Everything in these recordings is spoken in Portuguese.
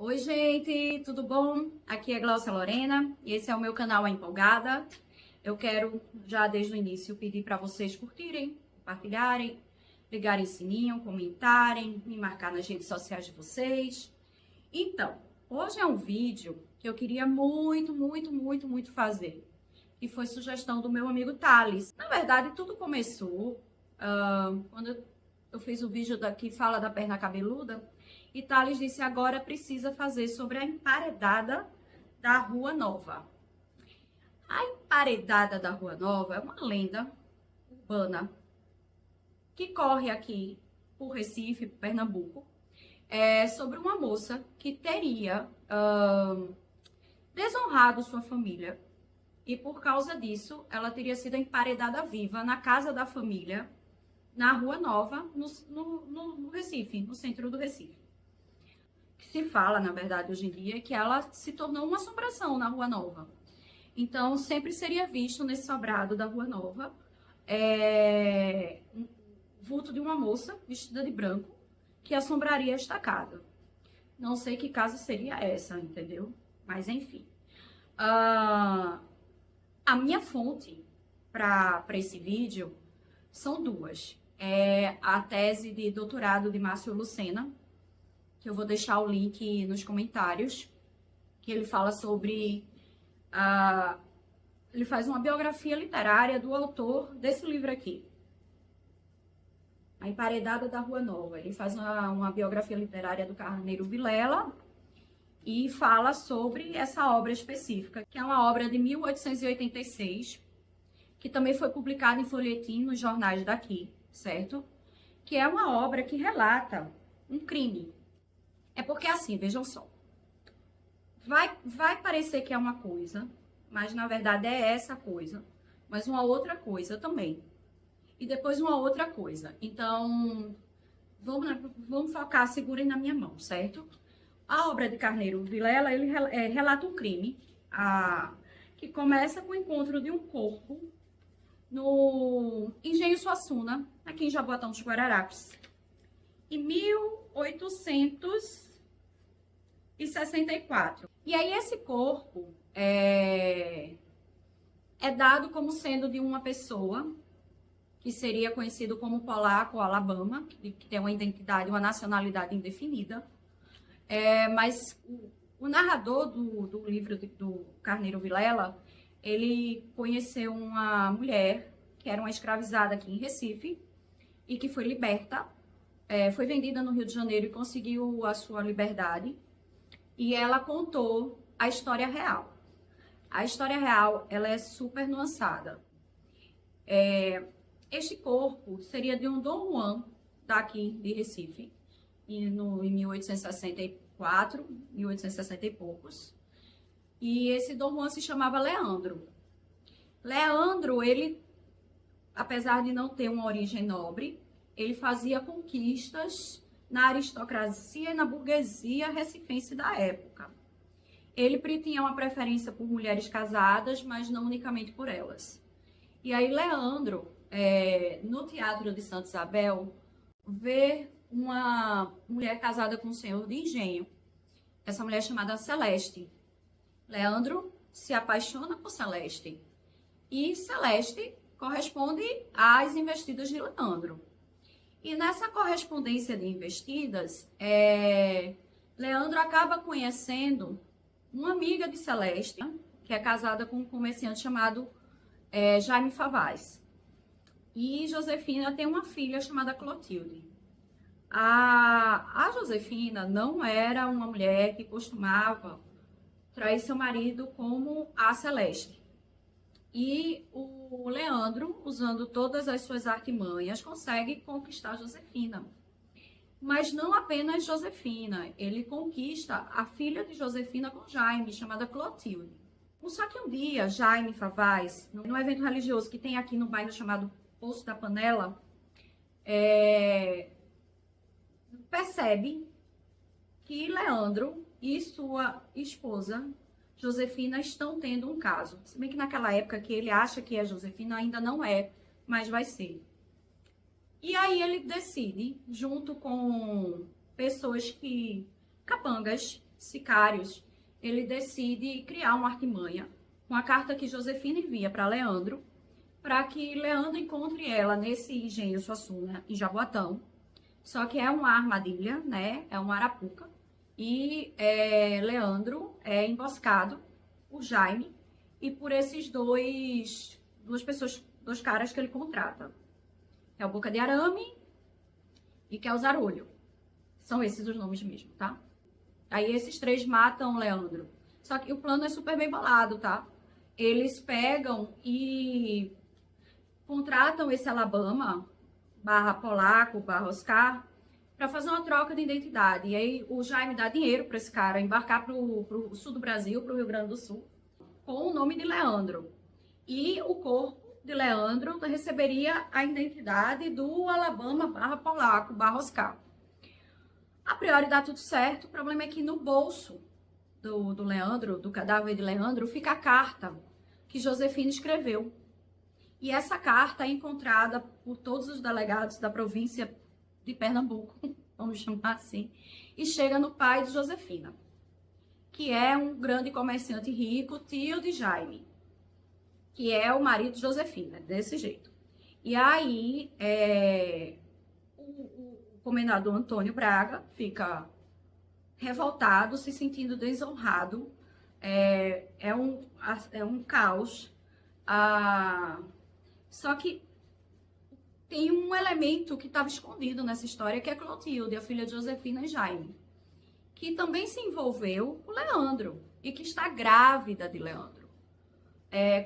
Oi, gente, tudo bom? Aqui é Glaucia Lorena e esse é o meu canal A Empolgada. Eu quero já desde o início pedir para vocês curtirem, compartilharem, ligarem o sininho, comentarem, me marcar nas redes sociais de vocês. Então, hoje é um vídeo que eu queria muito fazer, e foi sugestão do meu amigo Thales. Na verdade, tudo começou quando eu fiz o vídeo que fala da perna cabeluda. E Thales disse, agora precisa fazer sobre a emparedada da Rua Nova. A emparedada da Rua Nova é uma lenda urbana que corre aqui por Recife, Pernambuco, sobre uma moça que teria desonrado sua família. E por causa disso, ela teria sido emparedada viva na casa da família, na Rua Nova, no Recife, no centro do Recife. Que se fala, na verdade, hoje em dia, é que ela se tornou uma assombração na Rua Nova. Então, sempre seria visto nesse sobrado da Rua Nova um vulto de uma moça vestida de branco que assombraria esta casa. Não sei que casa seria essa, entendeu? Mas, enfim. A minha fonte para esse vídeo são duas. É a tese de doutorado de Márcio Lucena, que eu vou deixar o link nos comentários, que ele fala sobre... ele faz uma biografia literária do autor desse livro aqui, A Emparedada da Rua Nova. Ele faz uma biografia literária do Carneiro Vilela e fala sobre essa obra específica, que é uma obra de 1886, que também foi publicada em folhetim nos jornais daqui, certo? Que é uma obra que relata um crime. É porque assim, vejam só, vai parecer que é uma coisa, mas na verdade é essa coisa, mas uma outra coisa também. E depois uma outra coisa. Então, vamos focar, segurem na minha mão, certo? A obra de Carneiro Vilela, ele relata um crime que começa com o encontro de um corpo no Engenho Suassuna, aqui em Jaboatão dos Guararapes, em 1864. E aí esse corpo é dado como sendo de uma pessoa que seria conhecido como polaco ou Alabama, que tem uma identidade, uma nacionalidade indefinida. Mas o narrador do livro do Carneiro Vilela, ele conheceu uma mulher que era uma escravizada aqui em Recife e que foi liberta, foi vendida no Rio de Janeiro e conseguiu a sua liberdade. E ela contou a história real. A história real, ela é super nuançada. Este corpo seria de um Dom Juan, daqui de Recife, em 1864, 1860 e poucos. E esse Dom Juan se chamava Leandro. Leandro, ele, apesar de não ter uma origem nobre, ele fazia conquistas na aristocracia e na burguesia recifense da época. Ele tinha uma preferência por mulheres casadas, mas não unicamente por elas. E aí Leandro, no Teatro de Santa Isabel, vê uma mulher casada com um senhor de engenho. Essa mulher é chamada Celeste. Leandro se apaixona por Celeste. E Celeste corresponde às investidas de Leandro. E nessa correspondência de investidas, Leandro acaba conhecendo uma amiga de Celeste, que é casada com um comerciante chamado Jaime Favaz. E Josefina tem uma filha chamada Clotilde. A Josefina não era uma mulher que costumava trair seu marido como a Celeste. E o Leandro, usando todas as suas artimanhas, consegue conquistar Josefina. Mas não apenas Josefina, ele conquista a filha de Josefina com Jaime, chamada Clotilde. Só que um dia, Jaime Favaz, num evento religioso que tem aqui no bairro chamado Poço da Panela, percebe que Leandro e sua esposa Josefina estão tendo um caso. Se bem que naquela época que ele acha que é Josefina, ainda não é, mas vai ser. E aí ele decide, junto com pessoas que capangas, sicários, ele decide criar uma artimanha com a carta que Josefina envia para Leandro, para que Leandro encontre ela nesse engenho Suassuna, em Jaboatão. Só que é uma armadilha, né? É uma arapuca. E Leandro é emboscado por Jaime e por esses dois caras que ele contrata. É o Boca de Arame e que é o Zarolho. São esses os nomes mesmo, tá? Aí esses três matam Leandro. Só que o plano é super bem bolado, tá? Eles pegam e contratam esse Alabama, barra polaco, barra Oscar, para fazer uma troca de identidade. E aí o Jaime dá dinheiro para esse cara embarcar pro sul do Brasil, pro Rio Grande do Sul, com o nome de Leandro. E o corpo de Leandro receberia a identidade do Alabama, barra polaco, barra Oscar. A priori dá tudo certo, o problema é que no bolso do Leandro, do cadáver de Leandro, fica a carta que Josefina escreveu. E essa carta é encontrada por todos os delegados da província de Pernambuco, vamos chamar assim, e chega no pai de Josefina, que é um grande comerciante rico, tio de Jaime, que é o marido de Josefina, desse jeito. E aí, o comendador Antônio Braga fica revoltado, se sentindo desonrado. É um caos. Só que tem um elemento que estava escondido nessa história, que é Clotilde, a filha de Josefina e Jaime, que também se envolveu com Leandro e que está grávida de Leandro.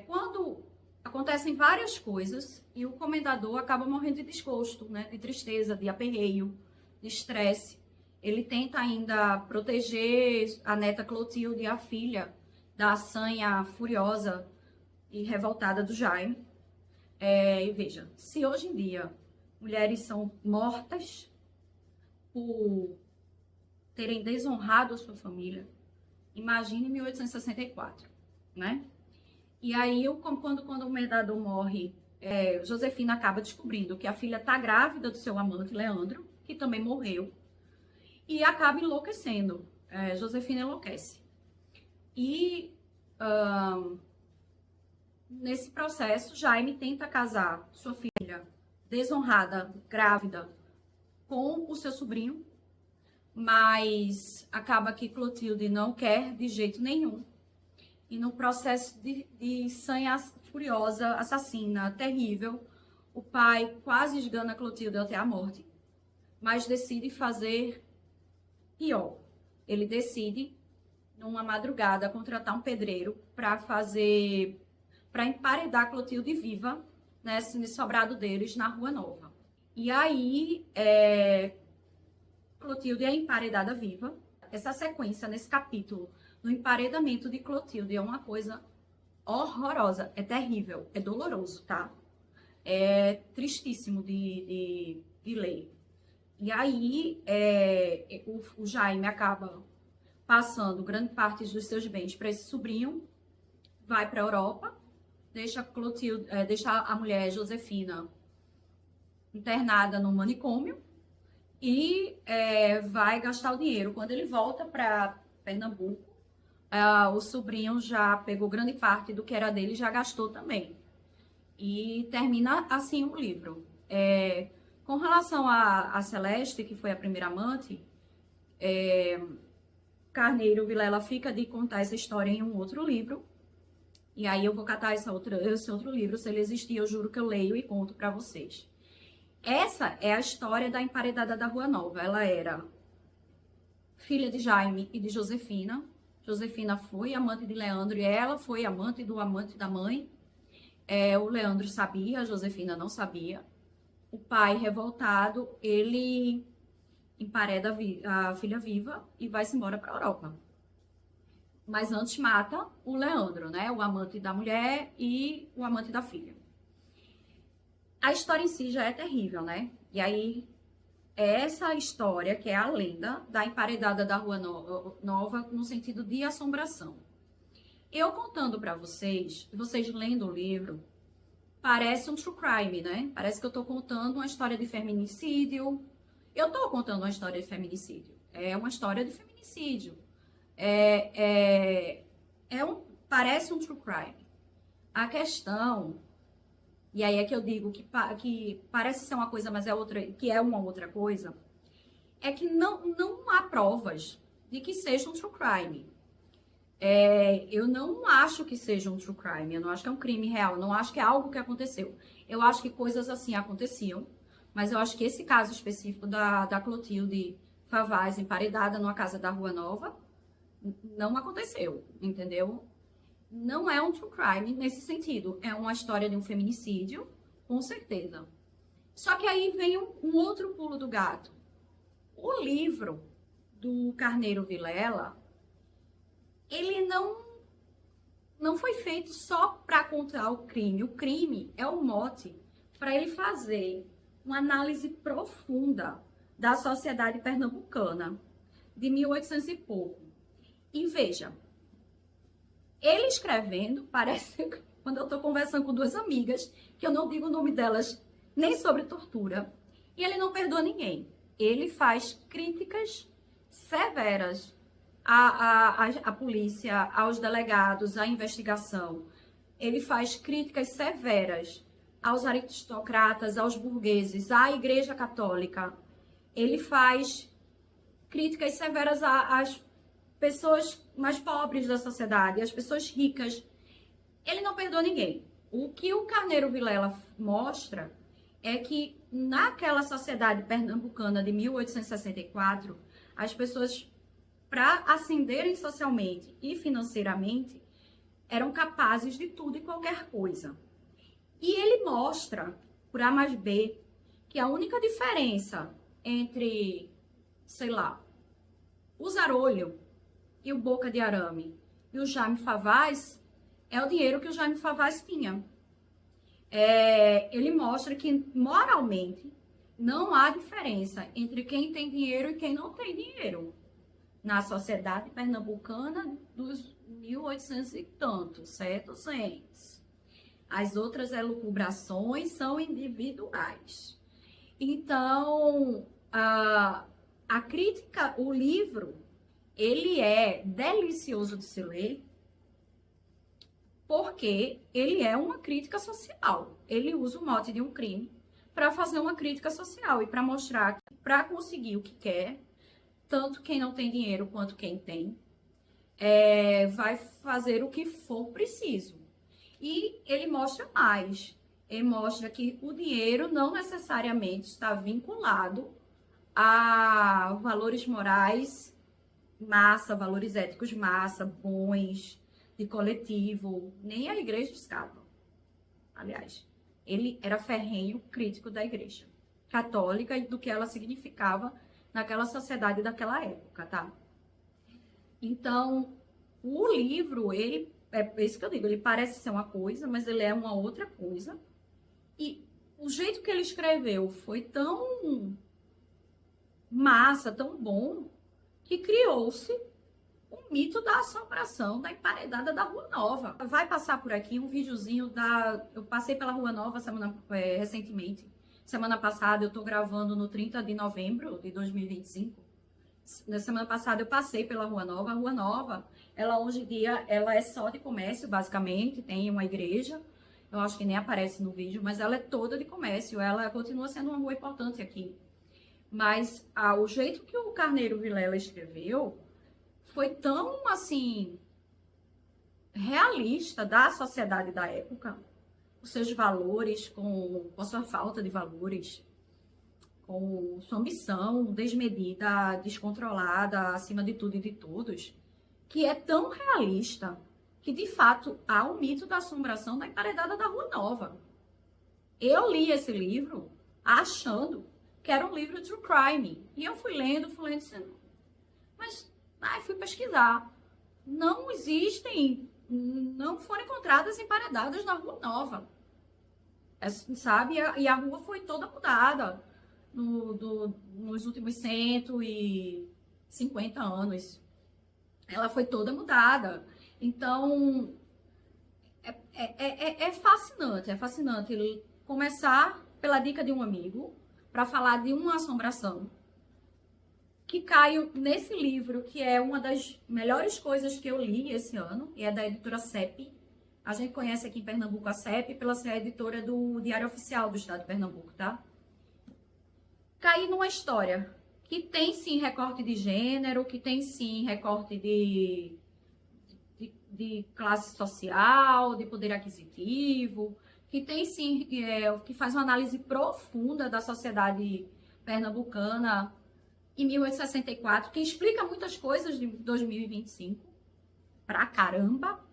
Quando acontecem várias coisas e o comendador acaba morrendo de desgosto, né, de tristeza, de aperreio, de estresse. Ele tenta ainda proteger a neta Clotilde, a filha da sanha furiosa e revoltada do Jaime. E veja, se hoje em dia mulheres são mortas por terem desonrado a sua família, imagine 1864, né? E aí, quando o comendador morre, Josefina acaba descobrindo que a filha está grávida do seu amante, Leandro, que também morreu, e acaba enlouquecendo. Josefina enlouquece. E nesse processo, Jaime tenta casar sua filha desonrada, grávida, com o seu sobrinho, mas acaba que Clotilde não quer de jeito nenhum. E no processo de sanha furiosa, assassina, terrível, o pai quase esgana Clotilde até a morte, mas decide fazer pior. Ele decide, numa madrugada, contratar um pedreiro para emparedar Clotilde viva, né, nesse sobrado deles na Rua Nova. E aí, Clotilde é emparedada viva. Essa sequência, nesse capítulo, no emparedamento de Clotilde, é uma coisa horrorosa, é terrível, é doloroso, tá? É tristíssimo de ler. E aí, o Jaime acaba passando grande parte dos seus bens para esse sobrinho, vai para a Europa, deixa a mulher Josefina internada no manicômio e vai gastar o dinheiro. Quando ele volta para Pernambuco, o sobrinho já pegou grande parte do que era dele e já gastou também. E termina assim o livro. Com relação a Celeste, que foi a primeira amante, Carneiro Vilela fica de contar essa história em um outro livro. E aí eu vou catar esse outro livro, se ele existir, eu juro que eu leio e conto para vocês. Essa é a história da emparedada da Rua Nova. Ela era filha de Jaime e de Josefina. Josefina foi amante de Leandro e ela foi amante do amante da mãe. O Leandro sabia, a Josefina não sabia. O pai, revoltado, ele empareda a filha viva e vai-se embora para a Europa. Mas antes mata o Leandro, né? O amante da mulher e o amante da filha. A história em si já é terrível, né? E aí, essa história, que é a lenda da emparedada da Rua Nova, no sentido de assombração. Eu contando para vocês, vocês lendo o livro, parece um true crime, né? Parece que eu tô contando uma história de feminicídio. Eu tô contando uma história de feminicídio. É uma história de feminicídio. feminicídio. Parece um true crime. A questão, e aí é que eu digo que parece ser uma coisa, mas é outra, que é uma outra coisa, é que não há provas de que seja um true crime. Eu não acho que seja um true crime, eu não acho que é um crime real, eu não acho que é algo que aconteceu. Eu acho que coisas assim aconteciam, mas eu acho que esse caso específico da Clotilde Favaz emparedada numa casa da Rua Nova não aconteceu, entendeu? Não é um true crime nesse sentido, é uma história de um feminicídio, com certeza. Só que aí vem um outro pulo do gato. O livro do Carneiro Vilela, ele não foi feito só para contar o crime. O crime é o mote para ele fazer uma análise profunda da sociedade pernambucana de 1800 e pouco. E veja, ele escrevendo, parece quando eu estou conversando com duas amigas, que eu não digo o nome delas nem sobre tortura, e ele não perdoa ninguém. Ele faz críticas severas à polícia, aos delegados, à investigação. Ele faz críticas severas aos aristocratas, aos burgueses, à Igreja Católica. Ele faz críticas severas às pessoas mais pobres da sociedade, às pessoas ricas. Ele não perdoa ninguém. O que o Carneiro Vilela mostra é que naquela sociedade pernambucana de 1864, as pessoas, para ascenderem socialmente e financeiramente, eram capazes de tudo e qualquer coisa. E ele mostra, por A mais B, que a única diferença entre, sei lá, o Zarolho e o Boca de Arame e o Jaime Favaz é o dinheiro que o Jaime Favaz tinha. Ele mostra que, moralmente, não há diferença entre quem tem dinheiro e quem não tem dinheiro na sociedade pernambucana dos 1800 e tanto, certo, gente? As outras elucubrações são individuais. Então, a crítica, o livro, ele é delicioso de se ler, porque ele é uma crítica social. Ele usa o mote de um crime para fazer uma crítica social e para mostrar que, para conseguir o que quer, tanto quem não tem dinheiro quanto quem tem, vai fazer o que for preciso. E ele mostra mais. Ele mostra que o dinheiro não necessariamente está vinculado a valores morais massa, valores éticos massa, bons, de coletivo. Nem a igreja escapa. Aliás, ele era ferrenho crítico da igreja católica e do que ela significava naquela sociedade daquela época, tá? Então, o livro, ele é isso que eu digo, ele parece ser uma coisa, mas ele é uma outra coisa. E o jeito que ele escreveu foi tão massa, tão bom, que criou-se o mito da assombração da emparedada da Rua Nova. Vai passar por aqui um videozinho eu passei pela Rua Nova recentemente. Semana passada eu tô gravando no 30 de novembro de 2025. Na semana passada eu passei pela Rua Nova. A Rua Nova, ela hoje em dia, ela é só de comércio, basicamente. Tem uma igreja, eu acho que nem aparece no vídeo, mas ela é toda de comércio. Ela continua sendo uma rua importante aqui. Mas o jeito que o Carneiro Vilela escreveu foi tão, assim, realista da sociedade da época, com seus valores, com a sua falta de valores, com sua ambição desmedida, descontrolada, acima de tudo e de todos, que é tão realista que, de fato, há o mito da assombração da emparedada da Rua Nova. Eu li esse livro achando que era um livro de true crime. E eu fui lendo, mas fui pesquisar. Não existem, não foram encontradas emparedadas na Rua Nova. Sabe? E a rua foi toda mudada nos últimos 150 anos. Ela foi toda mudada. Então, é fascinante começar pela dica de um amigo para falar de uma assombração que caio nesse livro, que é uma das melhores coisas que eu li esse ano, e é da editora CEP. A gente conhece aqui em Pernambuco a CEP pela ser a editora do Diário Oficial do Estado de Pernambuco, tá? Caí numa história que tem sim recorte de gênero, que tem sim recorte de classe social, de poder aquisitivo, que tem sim, que faz uma análise profunda da sociedade pernambucana em 1864, que explica muitas coisas de 2025, pra caramba,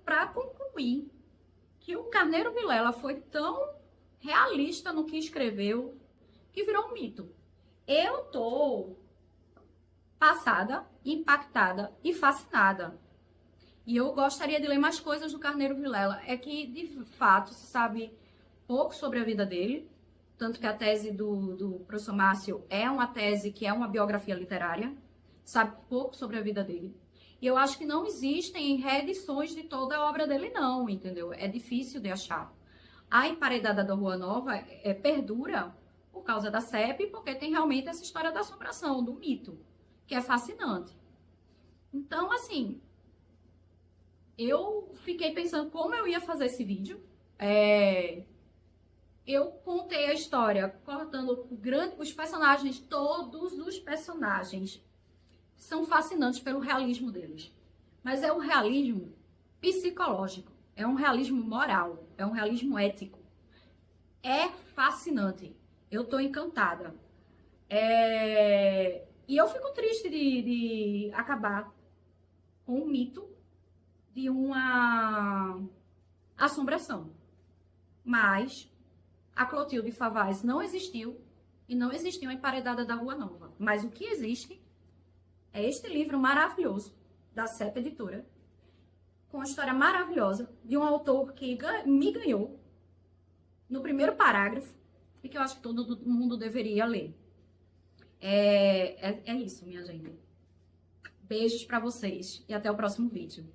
pra concluir que o Carneiro Vilela foi tão realista no que escreveu que virou um mito. Eu tô passada, impactada e fascinada. E eu gostaria de ler mais coisas do Carneiro Vilela. É que, de fato, se sabe pouco sobre a vida dele, tanto que a tese do professor Márcio é uma tese que é uma biografia literária, sabe pouco sobre a vida dele. E eu acho que não existem reedições de toda a obra dele, não, entendeu? É difícil de achar. A Emparedada da Rua Nova perdura por causa da CEP, porque tem realmente essa história da assombração, do mito, que é fascinante. Então, assim, eu fiquei pensando como eu ia fazer esse vídeo. Eu contei a história cortando os personagens, todos os personagens são fascinantes pelo realismo deles. Mas é um realismo psicológico, é um realismo moral, é um realismo ético. É fascinante. Eu tô encantada. E eu fico triste de acabar com o mito de uma assombração. Mas a Clotilde Favaz não existiu e não existiu a Emparedada da Rua Nova. Mas o que existe é este livro maravilhoso da CEP Editora, com uma história maravilhosa de um autor que me ganhou no primeiro parágrafo e que eu acho que todo mundo deveria ler. É isso, minha gente. Beijos pra vocês e até o próximo vídeo.